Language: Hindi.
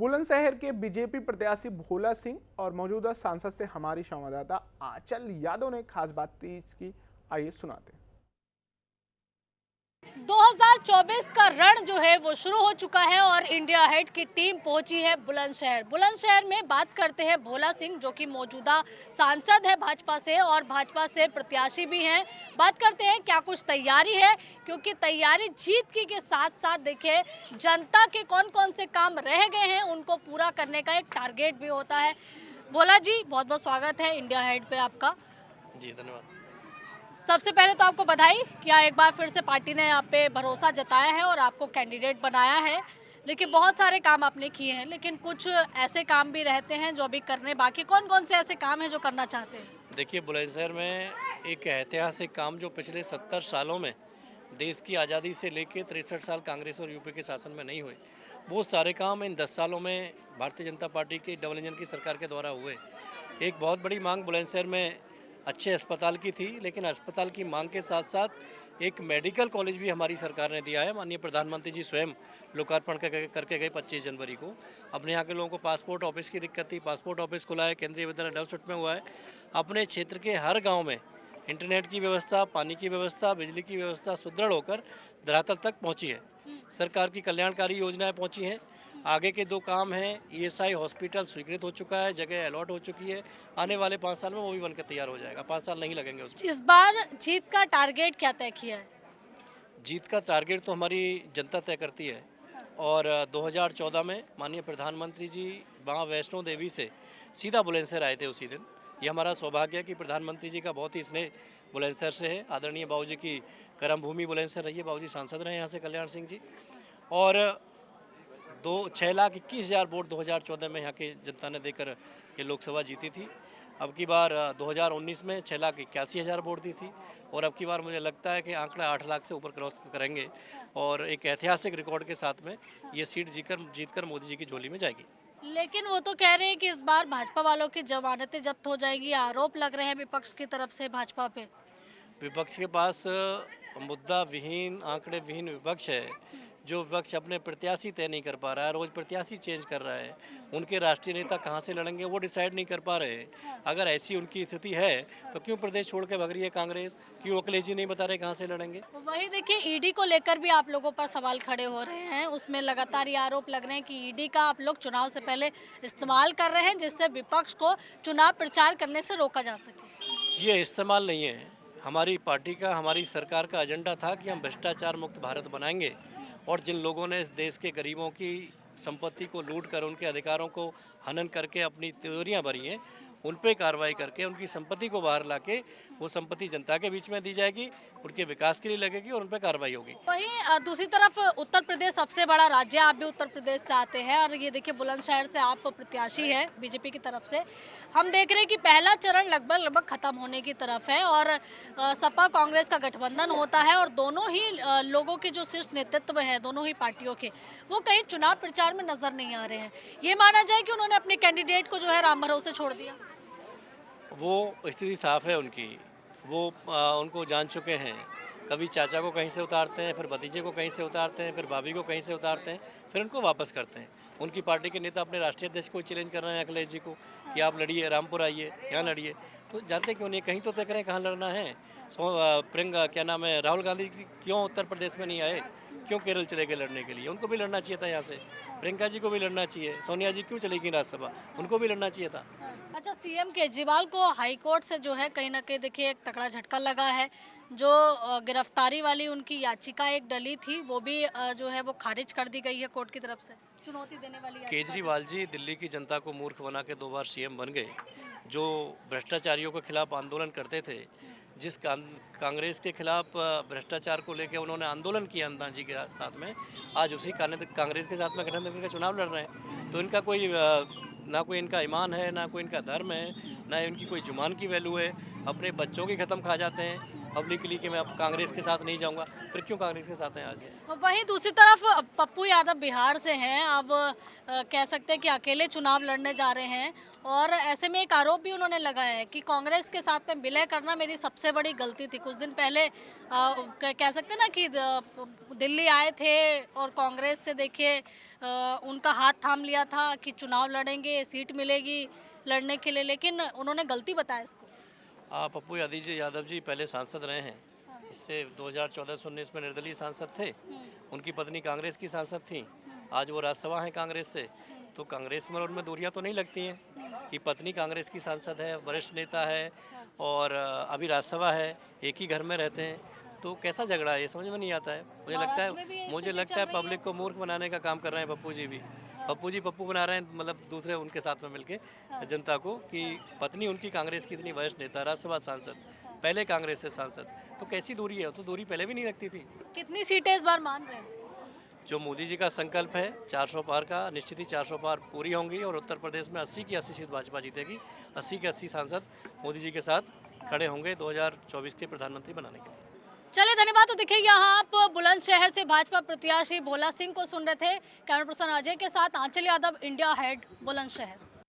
बुलंदशहर के बीजेपी प्रत्याशी भोला सिंह और मौजूदा सांसद से हमारी संवाददाता आंचल यादव ने खास बातचीत की। आइए सुनाते हैं। 2024 का रण जो है वो शुरू हो चुका है और इंडिया हेड की टीम पहुंची है बुलंदशहर। बुलंदशहर में बात करते हैं भोला सिंह, जो कि मौजूदा सांसद है भाजपा से और भाजपा से प्रत्याशी भी हैं। बात करते हैं क्या कुछ तैयारी है, क्योंकि तैयारी जीत की के साथ साथ देखिए जनता के कौन कौन से काम रह गए हैं उनको पूरा करने का एक टारगेट भी होता है। भोला जी, बहुत बहुत स्वागत है इंडिया हेड पे आपका। जी धन्यवाद। सबसे पहले तो आपको बधाई कि एक बार फिर से पार्टी ने आप पे भरोसा जताया है और आपको कैंडिडेट बनाया है। लेकिन बहुत सारे काम आपने किए हैं, लेकिन कुछ ऐसे काम भी रहते हैं जो अभी करने बाकी। कौन कौन से ऐसे काम हैं जो करना चाहते हैं? देखिए, बुलंदशहर में एक ऐतिहासिक काम जो पिछले 70 सालों में देश की आज़ादी से लेकर 63 साल कांग्रेस और यूपी के शासन में नहीं हुए, बहुत सारे काम इन 10 सालों में भारतीय जनता पार्टी की डबल इंजन की सरकार के द्वारा हुए। एक बहुत बड़ी मांग बुलंदशहर में अच्छे अस्पताल की थी, लेकिन अस्पताल की मांग के साथ साथ एक मेडिकल कॉलेज भी हमारी सरकार ने दिया है। माननीय प्रधानमंत्री जी स्वयं लोकार्पण करके गए 25 जनवरी को। अपने यहाँ के लोगों को पासपोर्ट ऑफिस की दिक्कत थी, पासपोर्ट ऑफिस खुला है, केंद्रीय विद्यालय डबसुट में हुआ है। अपने क्षेत्र के हर गाँव में इंटरनेट की व्यवस्था, पानी की व्यवस्था, बिजली की व्यवस्था सुदृढ़ होकर धरातल तक पहुँची है। सरकार की कल्याणकारी योजनाएँ पहुँची हैं। आगे के दो काम हैं, ईएसआई हॉस्पिटल स्वीकृत हो चुका है, जगह अलॉट हो चुकी है। आने वाले 5 साल में वो भी बनकर तैयार हो जाएगा। 5 साल नहीं लगेंगे उसमें। इस बार जीत का टारगेट क्या तय किया है? जीत का टारगेट तो हमारी जनता तय करती है। और 2014 में माननीय प्रधानमंत्री जी माँ वैष्णो देवी से सीधा बुलंदशहर आए थे उसी दिन। ये हमारा सौभाग्य है कि प्रधानमंत्री जी का बहुत ही स्नेह बुलंदशहर से है। आदरणीय बाबूजी की कर्म भूमि बुलंदशहर रही है। बाबूजी सांसद रहे यहाँ से, कल्याण सिंह जी। और 6,21,000 वोट 2014 में यहाँ की जनता ने देकर ये लोकसभा जीती थी। अब की बार 2019 में 6,81,000 वोट दी थी और अब की बार मुझे लगता है कि आंकड़ा 8 लाख से ऊपर क्रॉस करेंगे और एक ऐतिहासिक रिकॉर्ड के साथ में ये सीट जीतकर मोदी जी की झोली में जाएगी। लेकिन वो तो कह रहे हैं कि इस बार भाजपा वालों की जमानतें जब्त हो जाएगी। आरोप लग रहे हैं विपक्ष की तरफ से भाजपा पे। विपक्ष के पास मुद्दा विहीन, आंकड़े विहीन विपक्ष है। जो विपक्ष अपने प्रत्याशी तय नहीं कर पा रहा है, रोज प्रत्याशी चेंज कर रहा है, उनके राष्ट्रीय नेता कहां से लड़ेंगे वो डिसाइड नहीं कर पा रहे। अगर ऐसी उनकी स्थिति है तो क्यों प्रदेश छोड़ के भग रही है कांग्रेस? क्यों अखिलेश जी नहीं बता रहे कहां से लड़ेंगे? वही देखिए, ईडी को लेकर भी आप लोगों पर सवाल खड़े हो रहे हैं। उसमें लगातार ये आरोप लग रहे हैं कि ईडी का आप लोग चुनाव से पहले इस्तेमाल कर रहे हैं, जिससे विपक्ष को चुनाव प्रचार करने से रोका जा सके। ये इस्तेमाल नहीं है। हमारी पार्टी का, हमारी सरकार का एजेंडा था कि हम भ्रष्टाचार मुक्त भारत बनाएंगे और जिन लोगों ने इस देश के गरीबों की संपत्ति को लूट कर उनके अधिकारों को हनन करके अपनी तिजोरियां भरी हैं, उन पे कार्रवाई करके उनकी संपत्ति को बाहर लाके वो संपत्ति जनता के बीच में दी जाएगी, उनके विकास के लिए लगेगी और उन पे कार्रवाई होगी। वहीं दूसरी तरफ उत्तर प्रदेश सबसे बड़ा राज्य, आप भी उत्तर प्रदेश से आते हैं और ये देखिए बुलंदशहर से आप प्रत्याशी है बीजेपी की तरफ से। हम देख रहे हैं कि पहला चरण लगभग खत्म होने की तरफ है और सपा कांग्रेस का गठबंधन होता है और दोनों ही लोगों के जो शीर्ष नेतृत्व है दोनों ही पार्टियों के, वो कहीं चुनाव प्रचार में नजर नहीं आ रहे हैं। ये माना जाए कि उन्होंने अपने कैंडिडेट को जो है राम भरोसे छोड़ दिया। वो स्थिति साफ है उनकी। वो उनको जान चुके हैं। कभी चाचा को कहीं से उतारते हैं, फिर भतीजे को कहीं से उतारते हैं, फिर भाभी को कहीं से उतारते हैं, फिर उनको वापस करते हैं। उनकी पार्टी के नेता अपने राष्ट्रीय अध्यक्ष को चैलेंज कर रहे हैं, अखिलेश जी को, कि आप लड़िए, रामपुर आइए, यहाँ लड़िए। तो जानते क्यों नहीं? कहीं तो तय करें कहाँ लड़ना है। प्रियंका क्या नाम है, राहुल गांधी जी क्यों उत्तर प्रदेश में नहीं आए? क्यों केरल चले गए लड़ने के लिए? उनको भी लड़ना चाहिए था यहाँ से। प्रियंका जी को भी लड़ना चाहिए। सोनिया जी क्यों चली गई राज्यसभा? उनको भी लड़ना चाहिए था। अच्छा, सीएम केजरीवाल को हाई कोर्ट से जो है कहीं ना कहीं देखिए एक तगड़ा झटका लगा है। जो गिरफ्तारी वाली उनकी याचिका एक डली थी, वो भी जो है वो खारिज कर दी गई है कोर्ट की तरफ से। चुनौती देने वाली याचिका। केजरीवाल जी दिल्ली की जनता को मूर्ख बना के 2 बार सीएम बन गए। जो भ्रष्टाचारियों के खिलाफ आंदोलन करते थे, जिस कांग्रेस के खिलाफ भ्रष्टाचार को लेकर उन्होंने आंदोलन किया अन्ना जी के साथ में, आज उसी कांग्रेस के साथ में गठबंधन करके चुनाव लड़ रहे हैं। तो इनका कोई ना कोई इनका ईमान है, ना कोई इनका धर्म है, ना इनकी कोई जुबान की वैल्यू है। अपने बच्चों की ख़त्म खा जाते हैं, पब्लिकली कि मैं अब कांग्रेस के साथ नहीं जाऊंगा, फिर क्यों कांग्रेस के साथ हैं आज? और वहीं दूसरी तरफ पप्पू यादव बिहार से हैं, अब कह सकते हैं कि अकेले चुनाव लड़ने जा रहे हैं और ऐसे में एक आरोप भी उन्होंने लगाया है कि कांग्रेस के साथ में विलय करना मेरी सबसे बड़ी गलती थी। कुछ दिन पहले कह सकते हैं ना कि दिल्ली आए थे और कांग्रेस से देखिए उनका हाथ थाम लिया था कि चुनाव लड़ेंगे, सीट मिलेगी लड़ने के लिए, लेकिन उन्होंने गलती बताया इसको। पप्पू यादव जी पहले सांसद रहे हैं। इससे 2014 से 19 में निर्दलीय सांसद थे। उनकी पत्नी कांग्रेस की सांसद थी। आज वो राज्यसभा हैं कांग्रेस से। तो कांग्रेस में और उनमें दूरियां तो नहीं लगती हैं कि पत्नी कांग्रेस की सांसद है, वरिष्ठ नेता है और अभी राज्यसभा है, एक ही घर में रहते हैं। तो कैसा झगड़ा है ये समझ में नहीं आता है। मुझे लगता है पब्लिक को मूर्ख बनाने का काम कर रहे हैं पप्पू जी भी। पप्पू बना रहे हैं, मतलब दूसरे उनके साथ में मिलके जनता को कि पत्नी उनकी कांग्रेस की इतनी वरिष्ठ नेता, राज्यसभा सांसद, पहले कांग्रेस से सांसद, तो कैसी दूरी है? तो दूरी पहले भी नहीं लगती थी। कितनी सीटें इस बार मान रहे हैं? जो मोदी जी का संकल्प है 400 पार का, निश्चित ही 400 पार पूरी होंगी और उत्तर प्रदेश में 80 की 80 सीट भाजपा जीतेगी। 80 के 80 सांसद मोदी जी के साथ खड़े होंगे 2024 के प्रधानमंत्री बनाने के लिए। चलिए धन्यवाद। तो देखिए यहाँ आप बुलंदशहर से भाजपा प्रत्याशी भोला सिंह को सुन रहे थे। कैमरा पर्सन अजय के साथ आंचल यादव, इंडिया हेड, बुलंदशहर।